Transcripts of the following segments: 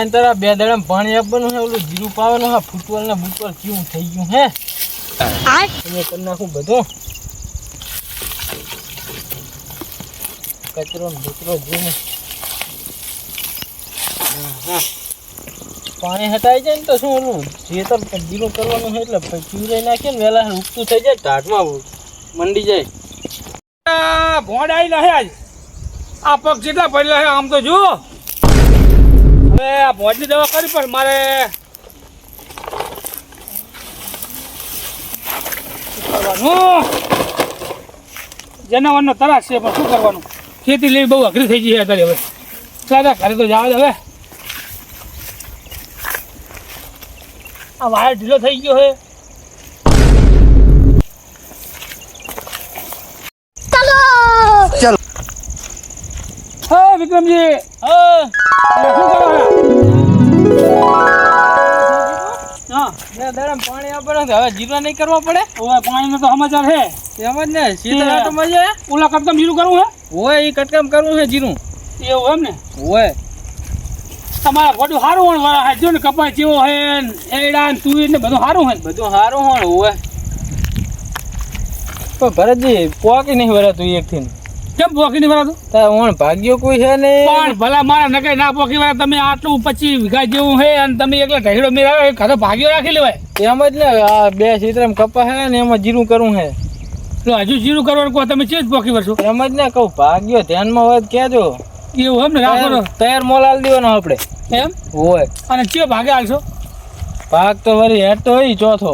પાણી તારા બે દાડા પાણી આપવાનું છે ઓલું જીરું પાવાનું હા ફૂટબોલ ને બૂટબોલ કેવું થઈ ગયું હે તમે કરી નાખું બધું કચરો ને બચરો જોઈને પાણી હટાઈ જાય ને તો શું ઓલું જે તો જીરું કરવાનું છે એટલે ચૂરાઈ નાખીએ ને વહેલા ઉગતું થઈ જાય ઢાઢમાં મંડી જાય ભોંડ આવી હે આજ આ પગ કેટલા પડેલા છે આમ તો જો હવે આ ભોંડની દવા કરી પણ મારે કરવાનું જનાવરનો તરાસ છે પણ શું કરવાનું ખેતી લેવી બહુ અઘરી થઈ ગઈ છે અત્યારે હવે સાદા ઘરે તો જવા દે હવે આ વાયર ઢીલો થઈ ગયો છે હા વિક્રમજી હા શું કરો હા બે દાડા પાણી આપવાનું હવે જીરા નહીં કરવા પડે હવે પાણીનો તો સમાચાર છે એમ જ ને સીધા આટો મજા ઓલા કટકામ જીરું કરવું હે હોય એ કટકામ કરવું છે જીરું એવું એમ ને હોય તમારા બધું સારું હોય હાજો ને કપાસ જેવો હે એડા ને તુવેર ને બધું સારું હોય બધું સારું હોય પણ ભરતજી પોકી નહીં વરાતું એકથી કેમ પોકી નહીં ભરાતું તાર ઓણ ભાગ્યો કોઈ છે ને પણ ભલા મારા નકાઈ ના પોકી વાળા તમે આટલું 25 વીઘા જેવું હે અને તમે એકલા ઢહેડો મેળાવે ખાતો ભાગ્યો રાખી લેવાય એમ જ ને આ બે ક્ષેત્રમાં કપા હે ને એમાં જીરું કરવું છે તો હજુ જીરું કરવાનું કહો તમે ચેજ પોકી વરશો એમ જ ને કહું ભાગ્યો ધ્યાનમાં હોય કહેજો એવું એમ ને રાખો તૈયાર મોલ આલી દેવાનો આપણે એમ હોય અને ચિયો ભાગે હાલશો ભાગ તો વળી હેઠ તો હોય ચોથો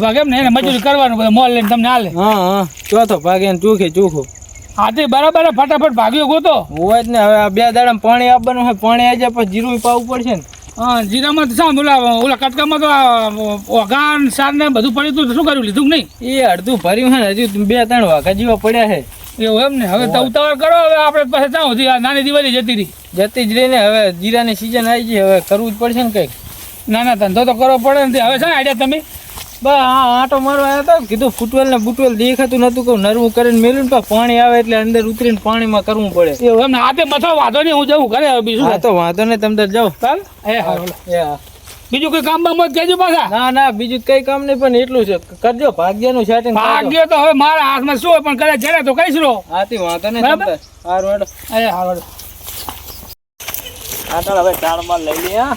ભાગ એમ ને એને મજૂરી કરવાનું બધા મોલ લઈને તમને હાલે હા ચોથો ભાગ એને ચોખ્ખું હા તે બરાબર ફટાફટ ભાગ્યો ગોતો હોય જ ને હવે આ બે દાડા પાણી આપવાનું હોય પાણી આવી જાય પછી જીરું પાવું પડશે ને હા જીરામાં તો શું ઓલા કટકામાં તો ઓઘાન સાર ને બધું પડ્યું હતું શું કર્યું લીધું નહીં એ અડધું ભર્યું છે ને હજુ 2-3 વાઘા જેવા પડ્યા છે એવું એમ ને હવે તો ઉતાવળ કરો હવે આપણે પાસે ત્યાં સુધી આ નાની દિવાળી જતી રહી જ રહીને હવે જીરાની સિઝન આવી ગઈ હવે કરવું જ પડશે ને કંઈક ના ધંધો તો કરવો પડે ને હવે શું આઈડિયા તમે બસ હા આટો મારવા આવ્યા હતા કીધું ફૂટવેલ ને બુટવેલ દેખાતું નતું કહું નરવું કરીને મેલ્યું ને પાણી આવે એટલે અંદર ઉતરીને પાણીમાં કરવું પડે એવું એમ ને આ તે મથો વાંધો નહીં હું જવું ઘરે બીજું હા તો વાંધો નહીં તમે જાઓ ચાલ હા બીજું કોઈ કામ બામ કહેજો પાછા ના બીજું કઈ કામ નહીં પણ એટલું છે કરજો ભાગ્યનું સેટિંગ ભાગ્ય તો હવે મારા હાથમાં શું હોય પણ કદાચ જરા તો કહીશ રો હાથી વાંધો નહીં સારું હેડો હારું આટલ હવે ચાળમાં લઈ લે હા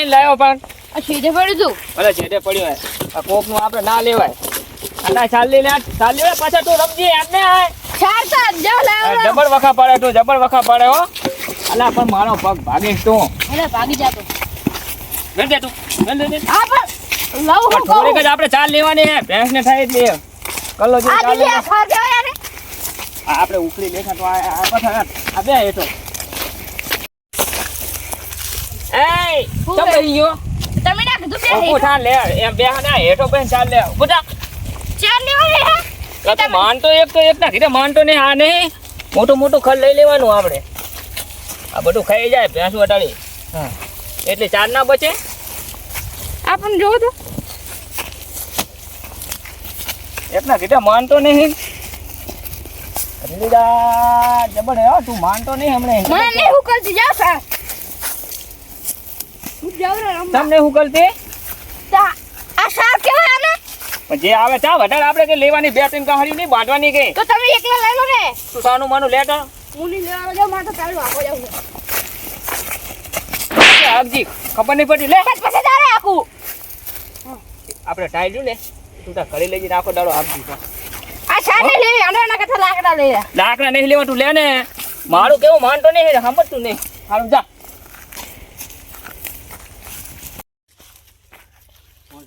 લાયો પણ સીધે પડ્યું તું ભલે છેડે પડ્યો હે આ કોક નું આપણે ના લેવાય અને ચાલ લે પાછા તું રમજી એમને ચાર ચાર જો લાવ જબર વખા પડે હો અલા પણ મારો પગ ભાગે તું અરે ભાગી જાતો વેલ દે તું હા પણ લાવ હું થોડીક જ આપણે ચાલ લેવાની હે ભેંસ ને થાય એટલે કલ્લો જે ચાલ લે ખા દેવા યાર આપણે ઉખડી બેઠા તો આ પાછા આ બે હેઠો એય ચમ રહી ગયો તમે ના કીધું બે ઉઠા લે એમ બે ના હેઠો બેન ચાલ લે ઉઠા ચાર લેવા હે તું માનતો એક ના કીધે માનતો નહીં આ નહીં મોટું ખલ લઈ લેવાનું આપણે આ બધું ખાઈ જાય ભેંસ વટાડી હા એટલે ચાર ના બચે આપણ જોવો તો એક ના કીધે માનતો નહીં રીડા જબર હે તું માનતો નહીં હમણે મને નહીં હું કરતી જાવ સા હું જાવ રે તમને હું કરતી આ સાર કેવા આને પણ જે આવે ચા વધારે આપણે કે લેવાની 2-3 કહારી નહીં બાંધવાની કે તો તમે એકલા લઈ લો ને તું સાનું માનું લેટર હું નહીં લેવા જાવ મારે તો ચાલુ આખો જાવ આપજી ખબર નહીં પડી લે પછી તારે આખું આપણે ટાઈલ્યું ને તું તાર ઘરે લઈ જઈને આખો દાડો આપજી આ સાર નહીં લેવી આને ના કથા લાકડા લઈ લાકડા નહીં લેવા તું લે ને મારું કેવું માનતો નહીં સમજતું નહીં હારું જા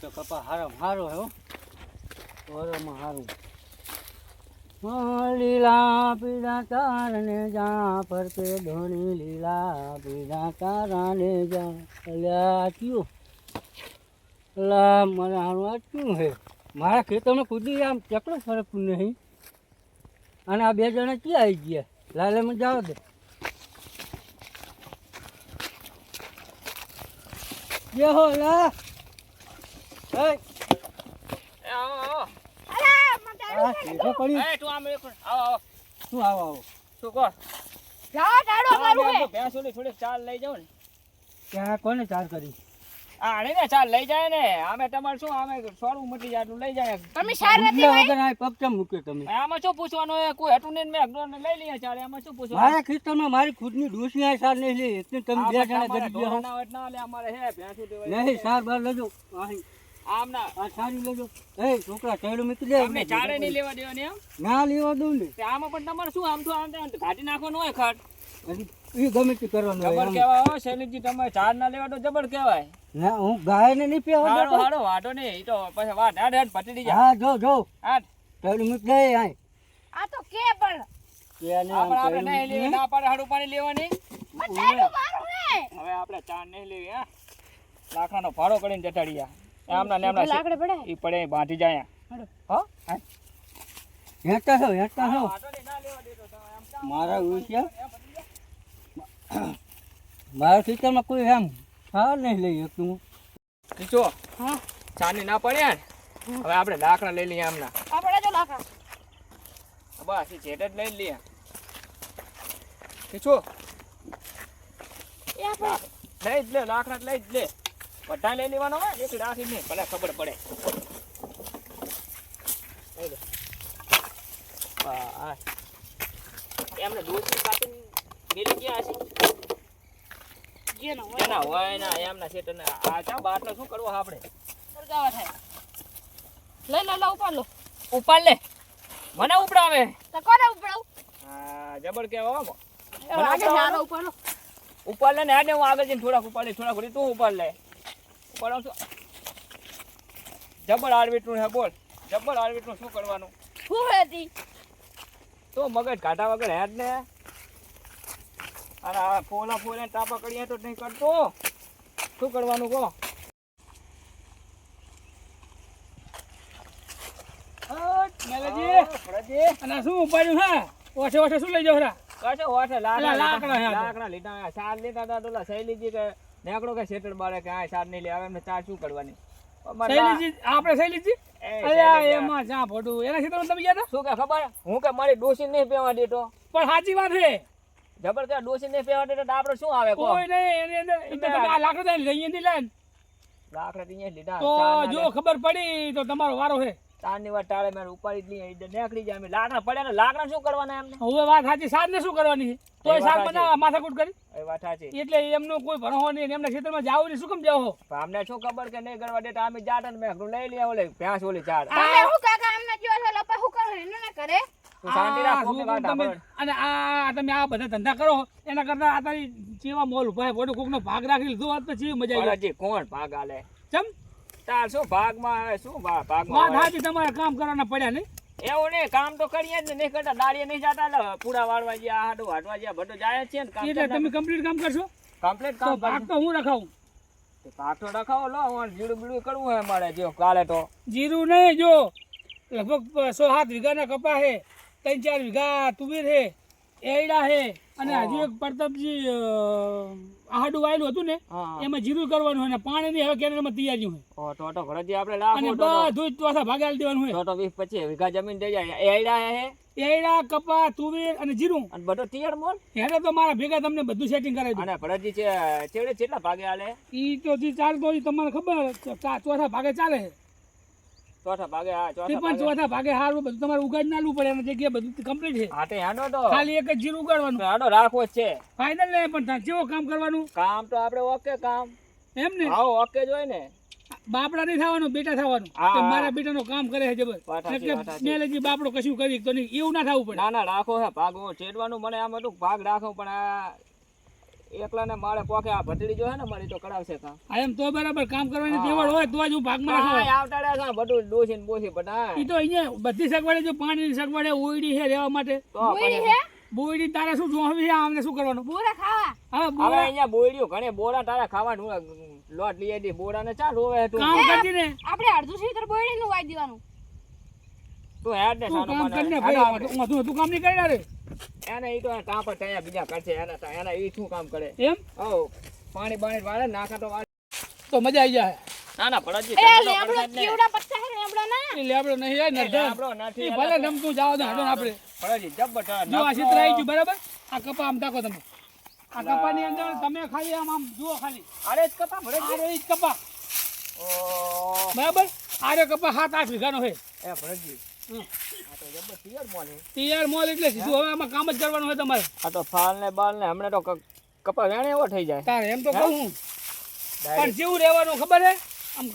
તો કપા હારો હે ઓરમાં હારું લીલા પીળા તારને જા પર પે ધોણી લીલા પીળા તારાને જા અલ્યા ક્યું અલા મને હારું આ ક્યું હે મારા ખેતરમાં કૂદી આમ ચકડો ફરક નહીં અને આ બે જણા ક્યાં આવી ગયા લાલે મને જાવ દે જે હો લા આવો આવો અરે મટાડું આ શેઠે પડ્યું. એ તું આમ એક આવો આવો શું આવો શું કહો જાઓ ટાળો મારું હે ભેંસોની થોડીક ચાલ લઈ જાઓ ને ત્યાં કોને ચાર કરી? આને ને ચાલ લઈ જાય ને આમે તમારે શું આમે સોરું મટી જાય એટલું લઈ જાય તમે સાર નથી બુટલા ભાઈ વગર આ પગ કેમ મૂક્યો તમે? આમાં શું પૂછવાનું હોય કોઈ હેઠું નહીં મેં અગડોને લઈ લઈએ ચાલે આમાં શું પૂછવાનું મારા ખેતરમાં મારી ખુદની ડોસી આ સાર નહીં લે એટલે તમે બે જણા કરી દો. ના લે અમારે હે ભેંસું દેવાય નહીં સાર બાર લેજો. અહીં આમ ના આ સારી લેજો. એ છોકરા ચેડું મૂકી દે. અમને ચારે નહીં લેવા દેવાની એમ ના લેવા દઉં ને. તે આમાં પણ તમારે શું આમ તો આમ તો ઘાટી નાખવાનું હોય ખટ હજી એ ગમે તે કરવાનું હોય. જબર કહેવાય હો શૈલેષજી તમે ચાર ના લેવા તો જબર કહેવાય ના હું ગાયને નહીં પીવા હાડો દેતો. હાડો વાટો નહીં ઈ તો પછી વાટ હાડ હાડ પટડી જાય હા જો જો હાડ ચેડું મૂકી દે. અહીં આ તો કે પણ ત્યાં ને આમ આપણે ચેડું નહીં લેવી મૂકી ના પાડે હાડું પાણી લેવાની મટાડું મારું હે હવે આપણે ચાર નહીં લેવી હા લાકડાનો ભાડો કરીને જટાડ્યા એમના ને એમના લાકડે પડે ઈ પડે બાંધી જાય હો હેઠા છો હેઠા છો. વાટો નહીં ના લેવા દેતો તમે આમ ચામ મારા વિશે મારા ખેતરમાં કોઈ એમ સાર નહીં લઈ શકતું હું. ખીચો હા ચાની ના પડ્યા ને હવે આપણે લાકડા લઈ લઈએ આમના આપણે જો લાકડા બસ ઈ જેટ જ લઈ લઈએ ખીચો એ આપણે લઈ જ લે લાકડા લઈ જ લે બધા લઈ લેવાનો હોય એક રાખી નહીં ભલે ખબર પડે લઈ લે. બસ. એમને દૂધ કાપીને મેલી ગયા છે જે ન હોય એના હોય ના એમના છે આ ચા બાટલો શું કરવો આપણે સરગાવા થાય લઈ લો લો ઉપર લો ઉપાડ લે મને ઉપડાવે તો કોને ઉપડાવ હા જબર કેવો આજે નાનો ઉપર લો ઉપાડ લે ને આને હું આગળ જઈને થોડાક ઉપાડ લે થોડાક ઘડી તું ઉપાડ લે ઉપાડ છું જબર આરવીટનું હે બોલ જબર આરવીટનું શું કરવાનું શું હતી તો મગજ કાઢા વગર હેડ ને અરે આ ફોલા ફોલે ટાપા કરીએ તો નહીં કરતો શું કરવાનું કહો અને શું ઉપાડ્યું હા ઓછે ઓછે શું લઈ જાવ રા? કશો વાટે લાકડા લાકડા હે. લાકડા લીધા સાર લીધા હતા તો શૈલીજી કે નેકડો કે શેતર બાળે કે આ સાર નહીં લે હવે એમને ચાર શું કરવાની શૈલીજી આપણે શૈલીજી એ અરે શૈલીજી, એમાં જ્યાં ફોટું એના ખેતરમાં તમે ગયા શું કે ખબર હું કે મારી ડોસી નહીં પેવા દેતો પણ સાચી વાત છે જબર કે ડોસી નહીં પેવા દેતો તો આપણે શું આવે કહો કોઈ નહીં એની અંદર એટલે તમે આ લાકડું લઈ અહીંયાથી લઈને લાકડા અહીંયા લીધા તો ચાર ના જો લે. ખબર પડી તો તમારો વારો છે. ચારની વાર ટાળે મેં ઉપાડી જ લઈએ ઈધર નીકળી જાય અમે લાકડા પડ્યા ને લાકડા શું કરવાના એમને હવે વાત સાચી સાર ને શું કરવાની છે? તોય એ વાત સાર સાચી. બનાવવા માથાકૂટ કરી એ વાત સાચી એટલે એમનો કોઈ ભણો નહીં એમના ખેતરમાં જાવ નહીં શું કેમ જાવ પણ અમને શું ખબર કે નહીં કરવા દેતા અમે જાટ ને મેં લઈ લઈએ ઓલે ભેંસ ઓલી ચાર તમે હું કાકા અમને જો છો લપા હું કરે એનું ના કરે તું શાંતિ રાખ આ કોકની વાત તમે સાંભળ. અને આ તમે આ બધા ધંધા કરો એના કરતા આ તારી જેવા મોલ ઉભા ફોટો કોકનો ભાગ રાખી લીધો હોત તો ચેવી મજા આવી હજી કોણ ભાગ આલે ચમ તાર શું ભાગમાં આવે શું વાત ભાગમાં આવે? સાચી તમારે કામ કરવાના પડ્યા નહીં એવું નહીં કામ તો કરીએ જ ને નહીં કરતા દાડીએ નહીં જતા એટલે પૂરા વાળવા ગયા હાડું વાટવા ગયા બધું જાય જ છે ને કામ એટલે તમે કમ્પ્લીટ કામ કરશો કમ્પ્લીટ તો કામ ભાગ તો હું રખાવું કાઠો રખાવો લો જીડું બીડું કરવું હોય મારે જો કાલે તો જીરું નહીં જો લગભગ 100-7 વીઘાના કપા છે 3-4 વીઘા તુવેર છે એડા છે અને હજુ એક પ્રતાપજી આહાડું વાયેલું હતું ને હા એમાં જીરું કરવાનું હોય ને પાણીની હવે કેનાલમાં તૈયારી હોય તો ઘરેથી આપણે અને લાખો બધું જ ચોથા ભાગે આલી દેવાનું હોય તો 20-25 વીઘા જમીન થઈ જાય એ આયડા હે એડા કપા તુવેર અને જીરું અને બધો તિયડ મોલ હેડે તો મારા ભેગા તમને બધું સેટિંગ કરાવી દઉં અને ભરતજી છે છેડે કેટલા ભાગે આલે ઈ તો જે ચાલતો હોય તમને ખબર ચોથા ભાગે ચાલે છે ચોથા ભાગે હા તે ચોથા પણ ભાગે ચોથા ભાગે હારું બધું તમારે ઉગાડી નાલવું પડે એના જગ્યાએ બધું કમ્પ્લીટ છે હાટે હાડો તો ખાલી એક જ જીરું ઉગાડવાનું હાડો રાખવો જ છે ફાઇનલ નહીં પણ તાર કેવો કામ કરવાનું કામ તો આપણે ઓકે કામ એમ ને હા ઓકે જ હોય ને બાપડા નહીં થવાનું બેટા થવાનું હા, કે હા. મારા બેટાનો કામ કરે છે જબર વાત સાચી, એટલે વાત સાચી. મેલેજી બાપડો કશું કરી તો નહીં એવું ના થવું પડે ના ના રાખો હે ભાગ હું છેડવાનું મને આમ હતું ભાગ રાખો પણ આ એકલા ને મારે પોકે આ ભટડી જો હે ને મારી તો કરાવશે કામ આ એમ તો બરાબર કામ કરવાની હા. તેવડ હોય તો જ હું ભાગમાં હા રાખું આવતાડ્યા છે બધું ડોસી ને બોસી બધા ઈ તો અહીંયા બધી સગવડે જો પાણીની સગવડે ઓયડી છે રહેવા માટે તો બોયડી પછી હે બોયડી તારે શું જોવી છે આમને શું કરવાનું બોરા ખાવા હા હવે બોરા અહીંયા બોયડીઓ ઘણે બોરા તારા ખાવાનું લોટ લઈ આવી બોરા ને ચાલ રોવે તું કામ કરતી ને આપણે અડધું સીતર બોયડી નું વાઈ દેવાનું તું હેડ ને તું સાનો કામ મને કરીને હેડ આપણે. ભાઈ તું કામ નહીં કરી રે એને ઈ તો ટાપર ત્યાં બીજા કરશે એના ઈ શું કામ કરે એમ ઓ પાણી બાણી વાળે નાખા તો વાળે તો મજા આવી જાય ના ના ભરતજી એ તમે તો લેમડો કરતા જ ને. કેવડા પત્તા હે લેમડા ના એ લેબડો નહીં યાર નરધર આપણો નથી એ ભલે રમતું જાવ તો હેડો ને આપણે ફરજી જબ્બર જો આ ક્ષેત્ર આવી ગયું બરાબર આ કપા આમ તાકો તમે આ કપાની અંદર તમે ખાલી આમ જુઓ ખાલી અરે જ કપા ભરજી આ જ કપા ઓ બરાબર આ કપા 7-8 વીઘાનો છે એ ભરજી આ તો જબ્બર તૈયાર મોલ છે તૈયાર મોલ એટલે સીધું હવે આમાં કામ જ કરવાનું હોય તમારે આ તો ફાલ ને બાલ ને હમણે તો કપા વેણે એવો થઈ જાય તારે એમ તો કહું પણ જેવું રહેવાનું ખબર હે આમ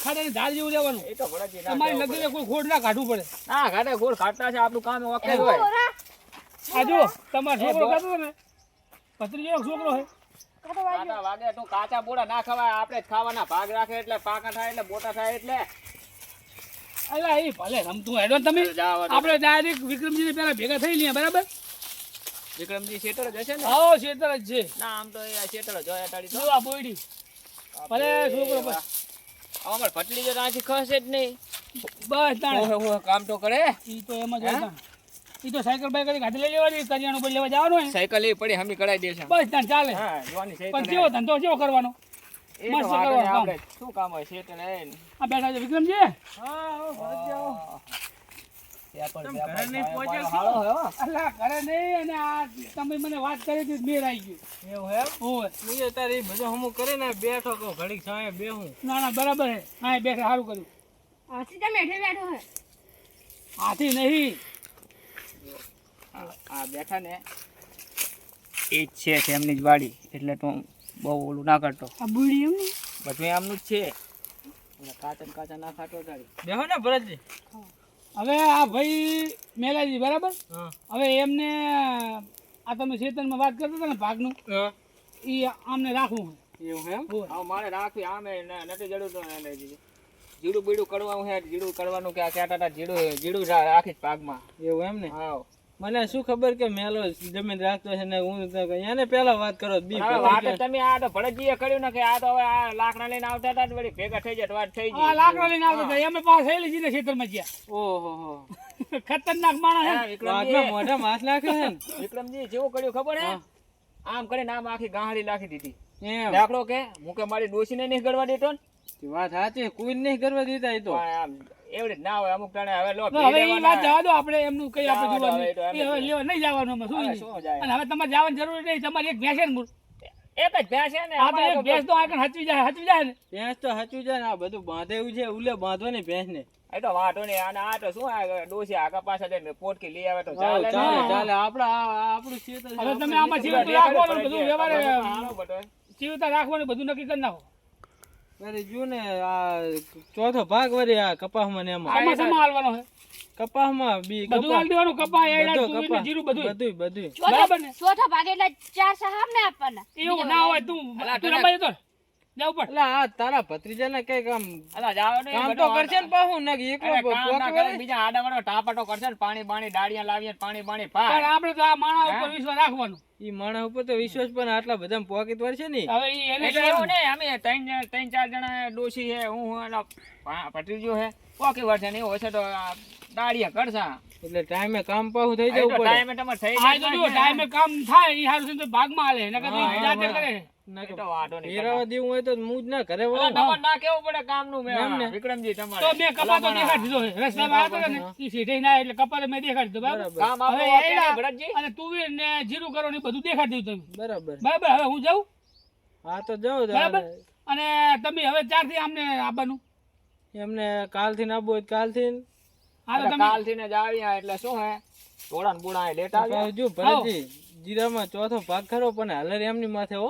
ખાડાની ધાર જેવું રહેવાનું એ તો ભરજી તમારી લગીને કોઈ ખોડ ના કાઢવું પડે ના ઘાટે ગોળ ખાટલા છે આપણું કામ ઓકે હોય આ જો તમારો છોકરો કરતો ને ભત્રીજો છોકરો હે કાંટા વાગે તો કાચા બોડા ના ખવાય આપણે જ ખાવાના ભાગ રાખે એટલે પાકા થાય એટલે મોટા થાય એટલે અલા એ ભલે રમતું હેડો તમે આપણે ડાયરેક્ટ વિક્રમજીને પેલા ભેગા થઈ લઈએ બરાબર વિક્રમજી શેટર જ હશે ને આવો શેતર જ છે ના આમ તો એ શેટર જ હોય અટાડી તો જો આ બોયડી ભલે છોકરો બસ અમાર પટલી જો ત્યાંથી ખસે જ નહીં બસ તાણે ઓહો કામ તો કરે ઈ તો એમ જ હોય ઈ તો સાયકલ બાઈક કરી ગાડી લઈ લેવાની કરિયાણું બધી લેવા જવાનું હોય સાયકલ એ પડી હમી કઢાઈ દે છે બસ તાણ ચાલે હા જોવાની સાયકલ પણ કેવો ધંધો કેવો કરવાનો એ તો મસ્ત વાગે કરવાનું કામ. આપણે શું કામ હોય શેટર હે આ બેઠા છે વિક્રમજી ઘરે નહીં પહોંચ્યો હાલો હો અલા ઘરે નહીં અને આ તમે મને વાત કરી હતી મેર આવી ગયું એવું હે ઓય હું તારી બધું હમું કરીને બેઠો કહું ઘડીક સામે બેહું ના ના બરાબર હે હા બેઠા સારું કર્યું હાથી તમે હેઠે બેઠો હે હાથી નહીં આ બેઠા ને એ જ છે તેમની જ વાડી એટલે તો બહુ ઓલું ના કરતો આ બુડી એમ ને બધું આમનું જ છે કાચા કાચા ના ખાતો તારી બેહો ને ભરતજી હવે આ ભાઈ મેલાજી બરાબર હા હવે એમને આ તમે ચેતનમાં વાત કરતા હતા ને ભાગનું એ આમને રાખવું એવું એમ હોય. હા મારે રાખવી આમે નથી જડું તો જીડું બીડું કરવાનું છે જીડું કરવાનું કે આ કહેતા હતા જીડું રાખીશ પાકમાં એવું એમ ને હા મને શું ખબર કે મેલો જમીન રાખતો છે ને હું તો એને પેલા વાત કરો બી વાત તમે આ તો ભરતજીએ કર્યું ને કે આ તો હવે આ લાકડા લઈને આવતા હતા ને વળી ભેગા થઈ જાય તો વાત થઈ આ જાય લાકડા લઈને આવતા હતા એમને પાસે થયેલી છે ને ખેતરમાં ગયા ઓહો હો ખતરનાક માણસ હા, હે વિક્રમજી મોઢા માસ નાખે છે ને વિક્રમજી જેવું કર્યું ખબર હે આમ કરીને આમ આખી ગાંહડી નાખી દીધી એમ દાખલો કે હું કે મારી ડોશીને નહીં ગળવા દેતો ને વાત સાચી કોઈ નહીં કરવા દેતા એ તો પણ આમ એવડી જ ના હોય અમુક ટાણે હવે લો હવે એ વાત જવા દો આપણે એમનું કઈ આપણે જવા દો, જોવાનું હવે તો એમ એ હવે લેવા નહીં જવાનું એમાં શું હવે નહીં. શું જાય? અને હવે તમારે જવાની જરૂર નહીં તમારે એક ભેંસ છે ને મૂળ. એક જ ભેંસ છે ને આ તો અમારે એક તો ભેંસ તો આગળ હચવી જાય ને ભેંસ તો સાચું છે ને આ બધું બાંધેવું છે ઉલે બાંધવાની ભેંસ ને એ તો વાંધો નહીં અને આ તો શું આ ડોશી આગા પાછા જઈને પોટકી લઈ આવે તો ચાલે ચાલે ને. ચાલે આપણું ખેતર છે. હવે તમે આમાં બધું જીવતું રાખવાનું દેખાડવું બધું પડે. વ્યવહારે હાલો બધો. જીવતા રાખવાનું બધું નક્કી કરી નાખો અરે જો ને આ ચોથો ભાગ વળી આ કપાસમાં ને એમાં આમાં શેમાં હાલવાનો છે કપાસમાં બી બધું હાલ દેવાનું કપા એડા બધો તુવેર ને કપા જીરું બધું બધું બરાબર ને ચોથા ભાગે એટલે 4 સાહેબ ને આપવાના એવું ના હોય તું રમાઈ જતો જાવ પડ એટલે આ તારા ભત્રીજાને કઈક આમ અલા જાઓ ને કામ બધો તો કરશે ને પાછું ને કે એકલો અરે કામ ના કરે પોકવે. બીજા આડા વાળો ટાપાટો કરશે ને પાણી બાણી ડાળિયા લાવીએ ને પાણી બાણી પણ પાય આપણે તો આ માણસ ઉપર વિશ્વાસ રાખવાનો ઈ માણસ ઉપર તો વિશ્વાસ પણ આટલા બધા પોકેટ વળશે ને હવે ઈ એને એટલે એવું ને અમે ત્રણ ચાર જણા ડોશી હે હું અને ભત્રીજો હે પોકી વર્ષે ને એવું હશે તો આ ડાળિયા કરશા એટલે ટાઈમે કામ પાછું થઈ એ જવું તો પડે ટાઈમે તમારે થઈ આ તો જો ટાઈમે કામ થાય ઈ હારું છે તો ભાગમાં હાલે નકર તો ઈ જાતે કરે એ તો વાંધો નહીં ફેરવા દેવું હોય તો હું જ ના ઘરે અલા, વળું. તમારે ના કેવું પડે કામનું એમ ને. મેં વિક્રમજી તમારે તો મેં કપા તો દેખાડી દીધો છે રસ્તામાં આવતો હતો ને ઈ સીધે ના એટલે કપા તો મેં દેખાડી દીધો બરાબર બરાબર કામ હવે આપણું એડા અત્યારે ભરતજી અને તુવેર ને જીરું કરો ને ઈ બધું દેખાડી દીધું તમે બરાબર બરાબર હવે હું જાઉં હા તો જાઓ બરાબર અને તમે હવે 4 થી આમને આવવાનું એમને કાલથી ના બોલ કાલથી હા તો એટલે તમે કાલથી ને જ આવ્યા એટલે શું હે ટોળા ને બોળા લેટ આવ્યા જો ભરતજી જીરામાં ચોથો ભાગ ખરો પણ હલર એમની માથે હો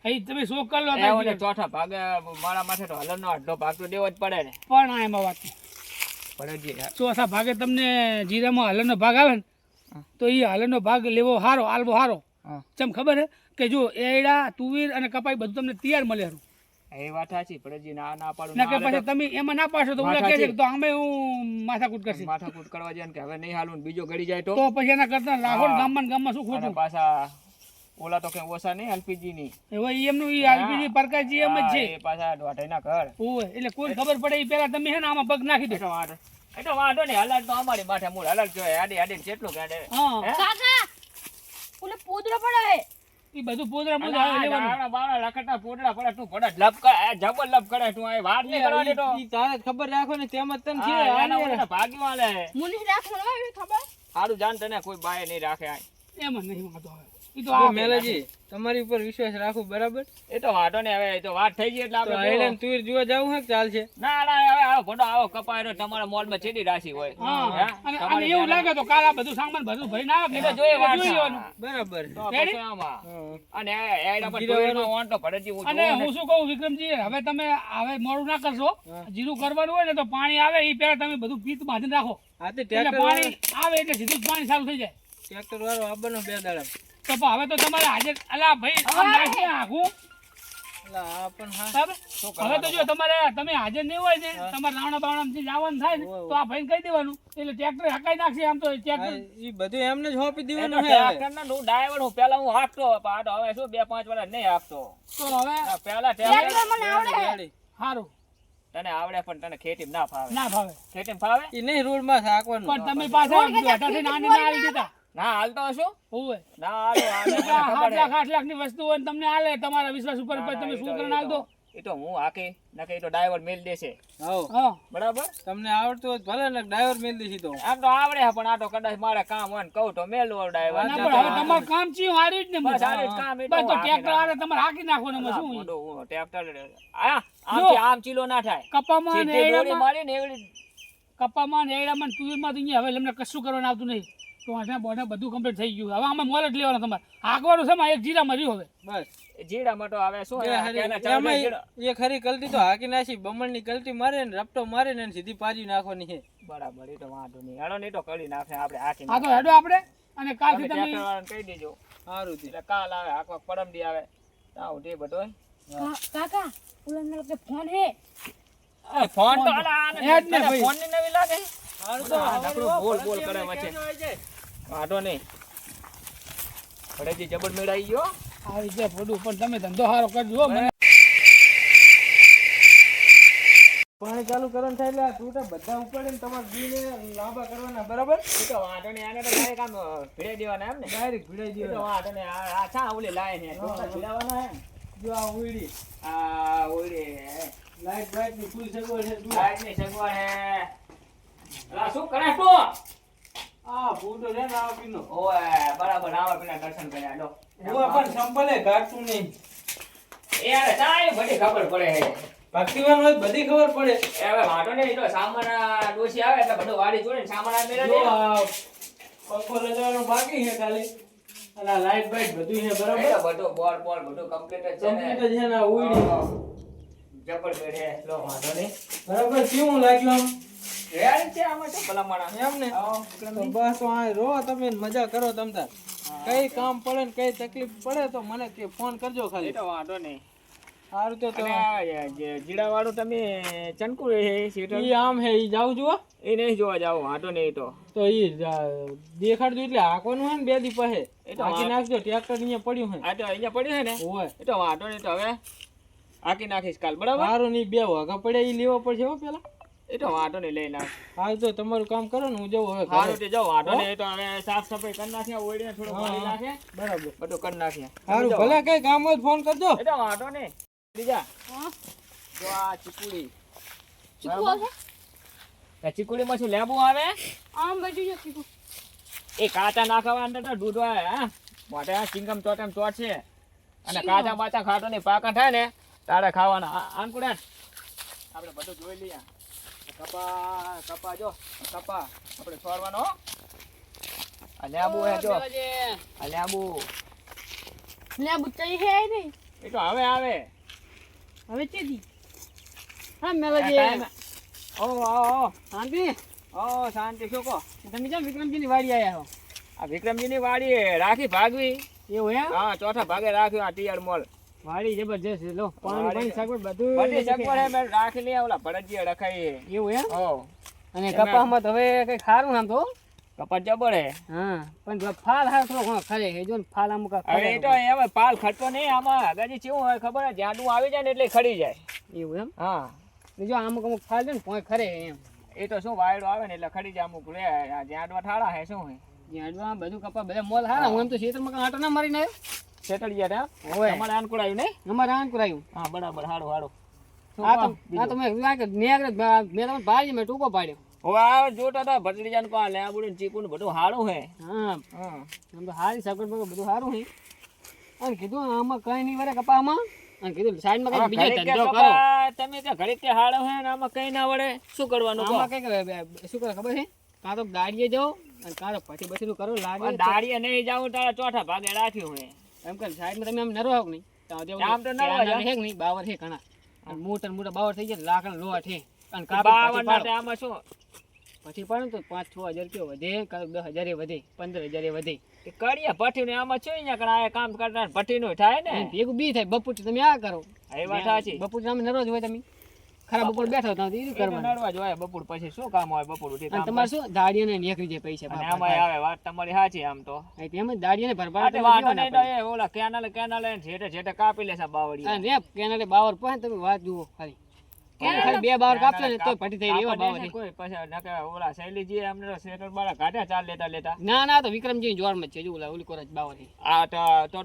અહીં તમે શોખ કરી લો એવું ને ચોથા ભાગે મારા માથે તો હલરનો અડધો ભાગ તો દેવો જ પડે ને પણ આ એમાં વાત ભરતજી ચોથા ભાગે તમને જીરામાં હલનનો ભાગ આવે ને તો એ હલનનો ભાગ લેવો હારો આલવો હારો હા. ચમ ખબર હે કે જો એડા તુવેર અને કપાઈ બધું તમને તૈયાર મળે હારું એ વાત સાચી ભરતજી ના પાડું ના કે પછી તમે એમાં ના પાડશો તો ઓલા કહે છે કે તો અમે હું માથાકૂટ કરશે માથાકૂટ કરવા જાય ને કે હવે નહીં હાલું ને બીજો ગળી જાય તો તો પછી એના કરતા રાખો ને ગામમાં શું અને ખોટું પાછા ઓલા તો કઈ ઓછા નહીં એલપીજી ની હવે ઈ એમનું ઈ આલપીજી પ્રકાશજી એમ જ છે એ પાછા દોઢાઈના ઘર ઓય એટલે કોઈ ખબર પડે ઈ પેલા તમે હે ને આમાં પગ નાખી દો એ તો વાંધો નહીં હલાલ તો અમારી માથે મૂળ હલાલ જોઈએ આડી આડી કેટલું ગાડે હા હે? કાકા ઓલે પોદરો પડે હે ઈ બધું પોદરા પોદરા આવે લેવાનું. દાણા બાણા લખટા પોટલા પડે તું પડે લપ કરે જબર લપ કરે તું આ વાત નહીં કરવા દેતો ઈ તારે ખબર રાખો ને તેમ જ તને છે હા, એના ઓલા ભાગી વાળે મુનિ રાખવાનું હોય એવી ખબર સારું જાણ તને કોઈ બાય નહીં રાખે આ એમ જ નહીં વાંધો આવે. ઈ તો જો આ મેલાજી તમારી ઉપર વિશ્વાસ રાખું બરાબર એ તો વાંધો નહીં હવે એ તો વાત થઈ ગઈ એટલે તો આપણે આઈલેન્ડ તુર જોવા જાવું હે કે ચાલશે ના ના હવે આવો ફોટો આવો કપાયરો તમારા મોલમાં ચેડી રાશી હોય હા. હે? અને તમારી એવું લાગે તો કાલ આ બધું સામાન બધું ભરીને આવે એ તો જોઈએ વાત જોઈ લેવાનું. બરાબર તો Ready? પછી આમાં હા. અને એડા પર ટોયમાં ઓન તો ભડજી હું અને જોઉં ને. હું શું કહું વિક્રમજી હવે તમે હવે મોડું ના કરશો જીરું કરવાનું હોય ને તો પાણી આવે એ પહેલા તમે બધું પીત બાંધીને રાખો આ તે એટલે ટ્રેક્ટર પાણી આવે એટલે સીધું જ પાણી ચાલુ થઈ જાય ટ્રેક્ટર વાળો આવવાનો 2 દાડા તો પણ હવે તો તમારે હાજર અલા ભાઈ આમ નાખી આખું એટલે આ પણ હા બરાબર હવે તો જો તમારે તમે હાજર નહીં હોય ને તમારે રાવણા બાવણામાંથી જવાનું થાય ને તો આ ભાઈને કહી દેવાનું એટલે ટ્રેક્ટર હકાઈ નાખશે આમ તો ટ્રેક્ટર ઈ બધું એમને જ સોંપી એ તો દેવાનું હે હવે. ટ્રેક્ટરના હું ડ્રાઈવર હું પેલા હું હાંકતો પણ આ તો હવે શું 2-5 વર્ષ નહીં હાંકતો તો હવે આ પેલા ટ્રેક્ટર ટ્રેક્ટર મને આવડે હે. ગાડી. સારું તને આવડે પણ તને ખેતીમાં ના ફાવે ના ભાવે ખેતીમાં ફાવે ઈ નહીં રોડમાં હાંકવાનું. પણ તમે પાછા બેઠા થઈને આને ના આવી દીધા ના હાલતો શું હોવે ના હાલો આને મને ખબર હે. 8 લાખની વસ્તુ હોય ને તમને આલે તમારા વિશ્વાસ ઉપર ના, તમે ના, શું એ તો- કરીને આલ દો એ તો હું હાકે નકે એ તો ડ્રાઈવર મેલ દેશે હાઉ. હા બરાબર તમને આવડતું હોય તો ભલે ને ડ્રાઈવર મેલ દેશી તો આમ તો આવડે છે પણ આ તો કદાચ મારે કામ હોય ને કહું તો મેલવો ડ્રાઈવર ના પણ હવે તમારું કામ ચિયું હાર્યું જ ને બસ બસ આ રીત કામ એટલું તો હાકે ટ્રેક્ટર નાખે. આલે તમારે હાકી નાખવાનું એમાં શું મોટું હું ટ્રેક્ટર જો. આમથી આમ ચીલો ના થાય કપામાં ને સીધી દોરી એડામાં મારી ને એવડી કપામાં ને એડામાં ને તુવેરમાં તો અહીંયા હવે એમને કશું કરવાનું આવતું નહીં તો આઠા બોઠા બધું કમ્પ્લીટ થઈ ગયું હવે આમાં મોલ જ લેવાનો તમારે હાંકવાનું છે માં એક જીરામાં રહ્યું હવે બસ જીડામાં તો હવે શું બે હે, હારી- કેના ચાર એમાંય જીડા. એક હરી કલટી તો હાકી નાખી બમણની કલટી મારે ને રપટો મારે ને સીધી પાજી નાખવાની છે બરાબર એ તો વાંધો નહીં હાલો ને એ તો કરી નાખે આપણે હાકી આ તો હેડો આપણે અને કાલથી ટ્રેક્ટર તમે વાળાને કહી દેજો સારું થી એટલે કાલ આવે હાકવા પરમ દી આવે તાવ તે બધો કાકા ઓલા કે ફોન હે ફોન તો અલા આને હેડ ને ભાઈ. ફોન ની નવી લાગે સારું આ નકરું બોલ બોલ કરે વચ્ચે વાંધો નહીં ભડેજી જબર મેળાઈ ગયો આવી જાય ફોટું પણ તમે ધંધો સારો કરજો હો. મને પાણી ચાલુ કરવાનું થાય એટલે આ તૂટે બધા ઉપાડીને તમારે બીને લાંબા કરવાના બરાબર એ તો વાંધો નહીં આને તો ડાયરેક્ટ આમ ભીડાઈ દેવાના એમ ને ડાયરેક્ટ ભીડાઈ એ તો દેવાના. વાંધો નહીં આ છા ઓલી લાય ને ભીડાવાના હે જો આ ઉયડી આ ઓલી લાઈટ બાઈટ ની ફૂલ સગવડ છે જુઓ. લાઈટ ની સગવડ હે અલા શું કરે તું આ ફોટો છે ને આ પીનો ઓય બરાબર આવા પેલા દર્શન કર્યા લો હું પણ સંપલે કાઢતું નહીં એ યાર તાય બધી ખબર પડે હે ભક્તિવાન હોય તો બધી ખબર પડે એ હવે વાંધો નહીં એ તો સામાન ડોસી આવે એટલે બધું વાડી જોડે સામાન આ મેળા જો દે આ પંખો લગાવવાનો બાકી છે ખાલી અને આ લાઈટ બાઈટ બધું છે બરાબર એ તો બધું બોલ બોલ બધું કમ્પ્લીટ જ છે ને કમ્પ્લીટ છે ને આ ઉયડી જબર બેઠે લો વાંધો નહીં બરાબર કેવું લાગ્યું રેડ છે આમાં તો ભલામણા એમ ને તો બસ તો આ રો તમે ને મજા કરો તમ તાર કઈ કામ પડે ને કઈ તકલીફ પડે તો મને કે ફોન કરજો એ ખાલી તો વાંધો નહીં સારું તો અને આ જે જીડા વાળું તમે ચનકુ હે સીટર ઈ આમ હે ઈ જાવ જુઓ એ નહીં જોવા જાવ વાંધો નહીં તો ઈ દેખાડજો એટલે હાંકવાનું હોય ને 2 દી પહે એ તો હાંકી નાખજો ટ્રેક્ટર અહીંયા પડ્યું હે આ તો અહીંયા પડ્યું છે ને હોય એ તો વાંધો નહીં તો હવે હાકી નાખીશ કાલ બરાબર સારું નહીં 2 વાગા પડ્યા ઈ લેવો પડશે હો પેલા એ તો વાંધો નહીં લઈ નાખ હાલ તો તમારું કામ કરો ને હું જવું હવે સારું ઘરે. તે જાઓ વાંધો નહીં એ તો હવે સાફ સફાઈ કરી નાખીએ ઓળીને થોડું પાણી નાખે બરાબર બધું કરી નાખીએ સારું ભલે કઈ કામ હોય તો ફોન કરજો એ તો વાંધો નહીં બીજા હા જો આ ચીકુડી ચીકુ આવે આ ચીકુડીમાં શું લેબુ આવે આમ બાજુ જો ચીકુ એ કાચા નાખવા અંદર તો દૂધ હોય હા મોટે આ ચિંગમ ચોટેમ ચોટ છે અને કાચા બાચા ખાટો નહીં પાકા થાય ને તારે ખાવાના આનકુડે આપણે બધું જોઈ લઈએ કપા કપા જો કપા આપણે છોડવાનો હો. આ લેબુ હે જો આ લેબુ લે બુચ્ચી હે નહીં એ તો હવે આવે હવે ચેદી હા આ મેલાજી ટાઈમે. ઓ શાંતિ શાંતિ શું કહો તમે કેમ વિક્રમજીની વાડી આયા હો આ વિક્રમજીની વાડી રાખી ભાગવી એવું એમ હા ચોથા ભાગે રાખ્યું આ ટીયર મોલ વાડી જબરજસ્ત છે લો પાણી પાણી સગવડ બધી બધું સગવડ હે મેં રાખી લે ઓલા ભરતજી રખાઈ એવું એમ હો અને કપાસમાં તો હવે કઈ ખારું આમ તો કપાસ જબર હે હા પણ જો ફાલ હાર થોડો ઘણો ખરે છે જો ને ફાલ અમુક હવે એ તો એમાં પાલ ખટતો નહીં આમાં હગાજી કેવું હોય ખબર હે જાડું આવી જાય ને એટલે ખડી જાય એવું એમ હા ને જો અમુક અમુક ફાલ છે ને પોય ખરે એમ એ તો શું વાયડો આવે ને એટલે ખડી જાય અમુક રે આ જાડવા ઠાળા હે શું હે જ્યાં બધું કપા બધા મોલ હારા હું એમ તો ખેતરમાં કાંટો ના મારીને આવ્યો સેટડિયા હતા ઓય તમારે અનુકૂળ આવ્યું નહીં અમારે આન કરાયું હા બરાબર હાડો હાડો આ તો મેં મેં તમને ભાઈ મેં ટૂંકો પાડ્યો હવે આ જોતા હતા ભત્રીજાને કો લેબુ ને ચીકુ ને બધું હાડું હે હા હા આમ તો હારી સગવડ બગડ બધું સારું છે અને કીધું આમાં કઈ નહીં વળે કપામાં અને કીધું સાઈડમાં કઈ બીજો ધંધો કરો તમે ત્યાં ઘડીક ત્યાં હાડો હે ને આમાં કઈ ના વળે શું કરવાનું કહો? આમાં કઈ શું કરે ખબર છે કાં તો દાડીએ જાઓ અને કાં તો પછી બચીનું કરો લાગે દાડીએ નહીં જાવું તારા ચોથા ભાગે રાખ્યું હે એમ કે સાઈડમાં તમે આમ નરો હોક નહીં આમ તો નરવા જ. છે નહીં બાવર છે ઘણા અને મોટા બાવર થઈ જાય લાકડા લોટ છે અને બાવન કાપડ ના આમાં શું પછી પડે ને તો 5-6 હજાર રૂપિયા વધે કાં 10,000 વધે 15,000 વધે એ કરીએ ભઠ્ઠી ને આમાં શું અહીંયા કણ આ કામ કરતા ભઠ્ઠી નું થાય ને અને ભેગું બી થાય બપોર તમે આ કરો એ વાત સાચી બપોર તમે નરો જ હોય તમે ખરા બપોર બેઠો તો એ કરવાનું નડવા જ હોય બપોર પછી શું કામ હોય બપોર ઉઠી અને કામ તમારે શું દાડીઓને નીકળી જાય પૈસા અને બાપા આમાં આવે વાત તમારી સાચી આમ તો તેમ જ દાડીઓને ભરભરા આટલે વાંધો નહીં તો એ ઓલા કેનાલે જેટે જેટે કાપી લેશે બાવળી અને રે કેનાલે બાવર પાસે તમે વાત જુઓ ખાલી ખાલી 2 બાવર કાપશો ને તો પટી થઈ એવા બાવર છે. કોઈ પછી નકે ઓલા શૈલીજી અમને સેટર બાળા કાઢ્યા ચાલ લેતા ના તો વિક્રમજી જોરમાં જ છે જો ઓલા ઓલી કોરજ બાવર છે આ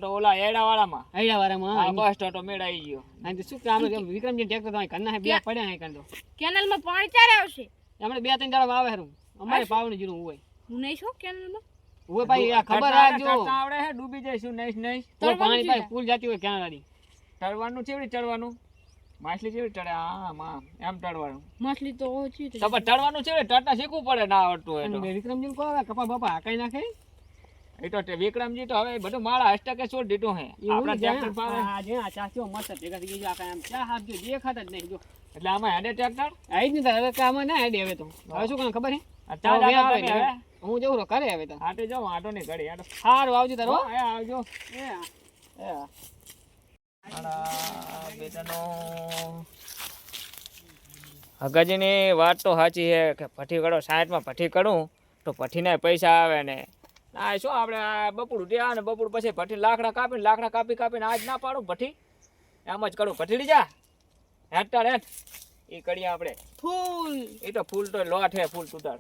તો ઓલા એડા વાળામાં હૈયા વાળામાં હા બસ તો મેળાઈ ગયો અને શું કે આપણે વિક્રમજી ટ્રેક્ટર તો કરના હે બે પડ્યા હે કરતો કેનાલમાં પાણી ચારે આવશે આપણે 2-3 દાડા આવે હરું અમારે પાવની જરૂર હોય હું નહીં છું કેનાલમાં હોય ભાઈ આ ખબર રાખજો કરતા આવડે હે ડૂબી જઈશું નહીં તો પાણી ભાઈ ફૂલ જાતી હોય કેનાલાની તળવાનું ચેવડી ચડવાનું માછલી ચેવડી ચડે હા માં એમ તળવાનું માછલી તો ઓછી તો પણ તળવાનું ચેવડી તળતા શીખવું પડે ના આવડતું હોય તો અને વિક્રમજી કો કપા બાપા હાકાઈ નાખે એ તો વિક્રમજી તો હવે બધું માળા હસ્તકે છોડ દીધું હે આપણા ટ્રેક્ટર પાવે આજે આ ચાસ્યો મસ્ત ભેગા થઈ ગયો આમ ચા હાથ જો દેખાતા જ નહીં જો એટલે આમાં હેડે ટ્રેક્ટર આઈ જ નહીં હવે કામ ના હેડે હવે તો હવે શું કામ ખબર હે આ ચા હવે જાતા આવે તમે હવે હું જઉં રો કરે હવે તો આટે જાઓ આટો ની ઘડી આટો હારું આવજો તારો એ આવજો એ એ આડા બેટાનો હગાજીની વાત તો સાચી છે કે ભઠ્ઠી કરો 60 માં ભઠ્ઠી કરું તો ભઠ્ઠીના પૈસા આવે ને આ શું આપણે આ બપોર ઉઠ્યા ને બપોર પછી ભઠ્ઠી લાકડા કાપીને આજ ના પાડું ભઠ્ઠી એમ જ કરું ભઠ્ઠી જા હેઠતા હેઠ એ કરીએ આપણે ફૂલ એ તો ફૂલ તો લોટ હે ફૂલ તુતાર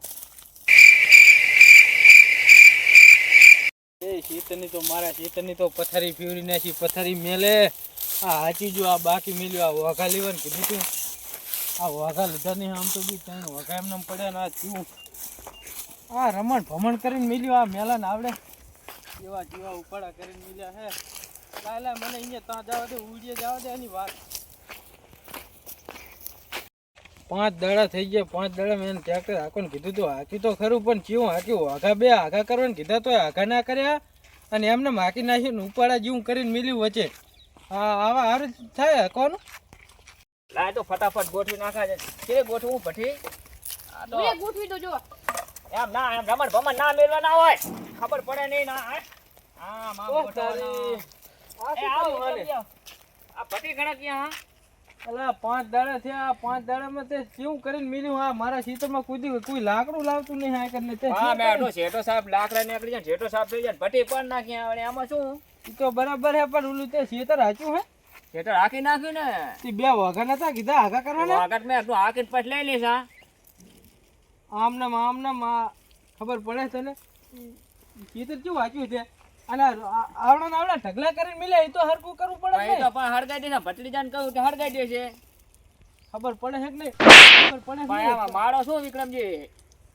એ શીતની તો મારા શીતની તો પથારી ફેવરી નાખી પથારી મેલે આ હાચી જો આ બાકી મેલ્યું આ વાઘા લેવાનું કીધું તું આ વાઘા લીધા નહીં આમ તો બી ત્યાં વાઘા એમને પડ્યા ને આ થયું આ રમણ ભમણ કરીને મેલ્યું આ મેલા ને આવડે જેવા ઉપાડા કરીને મેલ્યા હે લાય મને અહીંયા ત્યાં જવા દે ઉડીએ જવા દે એની વાત 5 દાડા થઈ ગયા 5 દાડા મેં ટ્રેક્ટર હાંકવાનું કીધું તો હાંકી તો ખરું પણ ચીવું હાંક્યું હાંકા બે હાંકા કરવાનું કીધા તો હાંકા ના કર્યા અને એમને હાંકી નાખ્યું ઉપાડા જેવું કરીને મિલ્યું વચ્ચે આવા હારું થાય હાંકવાનું લાય તો ફટાફટ ગોઠવી નાખા છે કે ગોઠવું ભઠ્ઠી આ તો હું ગોઠવી તો જો એમ ના એમ રમણ ભમણ ના મેલવા ના હોય ખબર પડે નહીં ના હા મામ ઓહ ગોઠવવાનો. તારી એ આવો આ ભઠ્ઠી ઘણા ક્યાં અલા 5 દાડા થયા 5 દાડામાં તે કેવું કરીને મિલ્યું હા મારા ખેતરમાં કોઈ લાકડું લાવતું નહીં હા કરીને તે હા મેં જેઠો સાહેબ લાકડા નીકળી જાય જેઠો સાહેબ થઈ જાય ભઠ્ઠી પણ નાખી આવે આમાં શું ઈ તો બરાબર હે પણ ઓલું તે ખેતર હાચ્યું હે જેઠો રાખી નાખ્યું ને તે બે વાઘા નતા કીધા હાકા કરવાના આગળ મેં તું હાકીને પછી લઈ લઈશ હા આમને ખબર પડે તને ખેતર કેવું હાચ્યું છે અને આવડા ઢગલા કરીને મિલે એ તો હરકું કરવું પડે ભાઈ ને તો પણ હળગાઈ દેશે ભટલી જાન કહું તો હળગાઈ દેશે ખબર પડે છે કે નહીં ખબર પડે છે ભાઈ આમાં મારો શું વિક્રમજી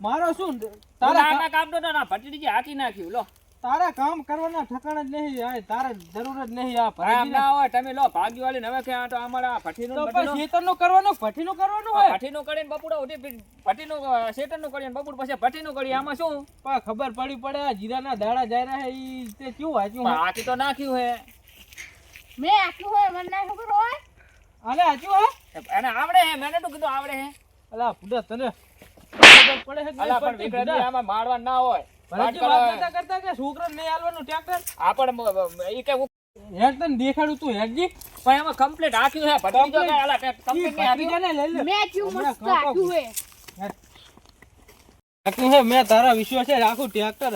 મારો શું તારા કામ તો ના ભટલી હાકી નાખ્યું લો તારા કામ કરવાના ઠકાણા જ નહીં આ તારા જરૂર જ નહીં આ આમ ના હોય તમે લો ભાગી વાળી હવે કે આ તો અમારા ભઠ્ઠીનું તો બધું પણ ખેતરનું કરવાનું ભઠ્ઠીનું કરવાનું હોય ભઠ્ઠીનું કરીને બપુડા ઉઠી ભઠ્ઠીનું શેતરનું કરીને બપુર પછી ભઠ્ઠીનું કરી આમાં શું પણ ખબર પડી પડે આ જીરાના દાડા જાય રહ્યા ઈ તે કેવું હાચ્યું હે હાકી તો નાખ્યું હે મેં આટલું હોય મને ના ખબર હોય આને હાચ્યું હે એને આવડે હે મેને તો કીધું આવડે હે અલા પુડા તને ખબર પડે છે કે અલા નહીં પણ પડતી વિક્રમજી પુડા? આમાં મારવા ના હોય ભરતજી વાત નતા કરતા કે છોકરાને નહીં આલવાનું ટ્રેક્ટર આપણ ઈ કે હેડ તને દેખાડું તું હેડજી પણ એમાં કમ્પ્લીટ હાક્યું હે ભટલી જો કઈ અલા કમ્પ્લીટ નહીં હાક્યું ભત્રીજાને લઈ લે મેં ચૂ હમણાં મસ્ત કાપો. આટલું હે હાક્યું હે મેં તારા વિશ્વાસ છે રાખું ટ્રેક્ટર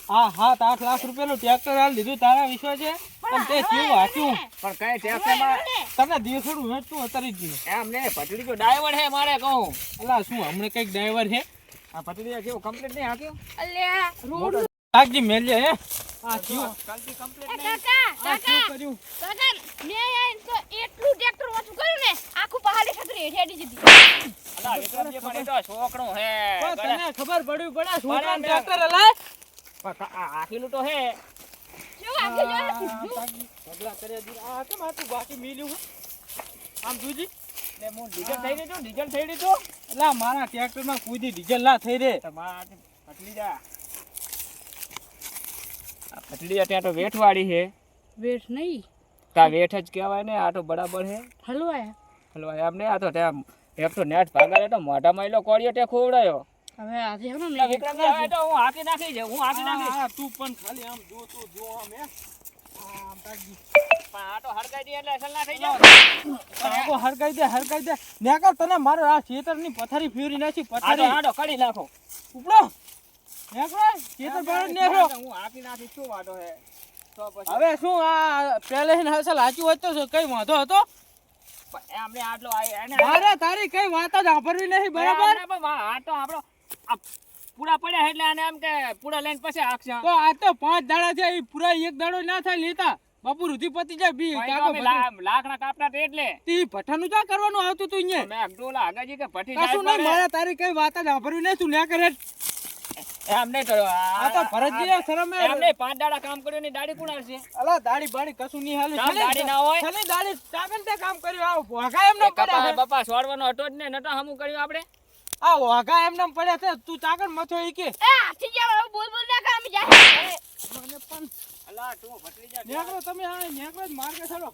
આ 7-8 લાખ રૂપિયાનું ટ્રેક્ટર હાલ દીધું તારા વિશ્વાસ છે અને તે કેવું હાક્યું પણ કઈ ટેક્સમાં તને દેખાડું હેડ તું અતારી જ નહીં એમ ને ભટલી જો ડ્રાઈવર હે મારે કહું અલા શું હમણે કઈક ડ્રાઈવર છે આ ભટલી કેવું કમ્પ્લીટ નહીં હાક્યું અલ્યા રોડ રાખજી મેલજે હે આ થયું કલતી complete એ નહીં. કાકા આ શું કાકા કર્યું કાકા મેં આઈને તો એટલું ટ્રેક્ટર ઓછું કર્યું ને આખું પહાડી ખતરી હેડી દીધી. અલા, વિક્રમજી પણ એ તો છોકરું હે. પણ તને ખબર પડવી પડે છોકરાને બરાબર. ટ્રેક્ટર હલાય આ આખીલું તો હે. શું આખી જોડે સીધું? પગલા કર્યા દીધા. આ કેમ આટલું બાકી મિલ્યું હે? આમ જોજી ને હું ડીઝલ થઈ દીધું, ડીઝલ થઈ દીધું. એટલે મારા ટ્રેક્ટરમાં કુદી ડીઝલ ના થઈ રે તમારે પતલી જા. આ પતલી ત્યાં તો વેઠવાળી છે. વેઠ નહીં તા વેઠ જ કહેવાય ને, આ તો બરાબર છે. હલવાય. હલવા એમ ને, આ તો ત્યાં એક તો નેટ ભાગા તો મોઢા માયલો કોળિયો તે ખોવડાયો. હવે આજે હે એટલે ને વિક્રમજી હવે તો હું હાકી નાખી છે, હું હાકી નાખી. હા, તું પણ ખાલી આમ જો તું જો આમ હે આમ તાકી પણ આ તો હરગાઈ દી એટલે અસલ ના થઈ જાય. આખો હરગાઈ દે નેકર તને મારો આ ખેતરની પથારી ફેરવી નાખી પથારી આડો કાઢી નાખો. ઉપડો નેકર ખેતર બહાર નેકરો હું હાકી નાખી, શું વાંધો છે? તો પછી હવે શું આ પહેલે હસલ હાચું હોય તો કઈ વાંધો હતો પણ એમને આટલો એને મારે તારી કઈ વાત જ સાંભળવી નહીં બરાબર એમને પણ આ તો આપણો આ પૂરા પડ્યા એટલે આને એમ કે પૂરા લઈને પછી હાકશે. તો આ તો 5 દાડા છે ઈ પૂરા એક દાડો ના થાય લેતા બાપુ રુધિ પતિ જાય બી ભાઈ કાકો તો અમે લાકડા કાપતા તે એટલે તી ભઠ્ઠાનું ચા કરવાનું આવતું તું અહીંયા મેં અગડોલા આગળજી કે ભઠ્ઠી કશું નહીં મારે તારી કઈ વાત જ સાંભળવી નહીં તું નેકર હેડ એમ નહીં તો આ તો ભરતજી શરમ હે એમ નહીં 5 દાડા કામ કર્યું ની દાડી કોણ આવશે? અલા દાડી બાડી કશું નહીં હાલે કામ દાડી ના હોય? ખાલી દાડી ચાકન તે કામ કર્યું આ વાઘા એમ ન પડ્યા છે. બાપા છોડવાનો હતો જ ને નતો હમું કર્યું આપણે. આ વાઘા એમ ન પડ્યા છે તું ચાકન મથો ઈ કે એ હાથી જાવ બોલ બોલ ના કામ જાય. મને પણ અલા તું ભટલી જા. નેકરો તમે આ નેકરો જ માર કે ચાલો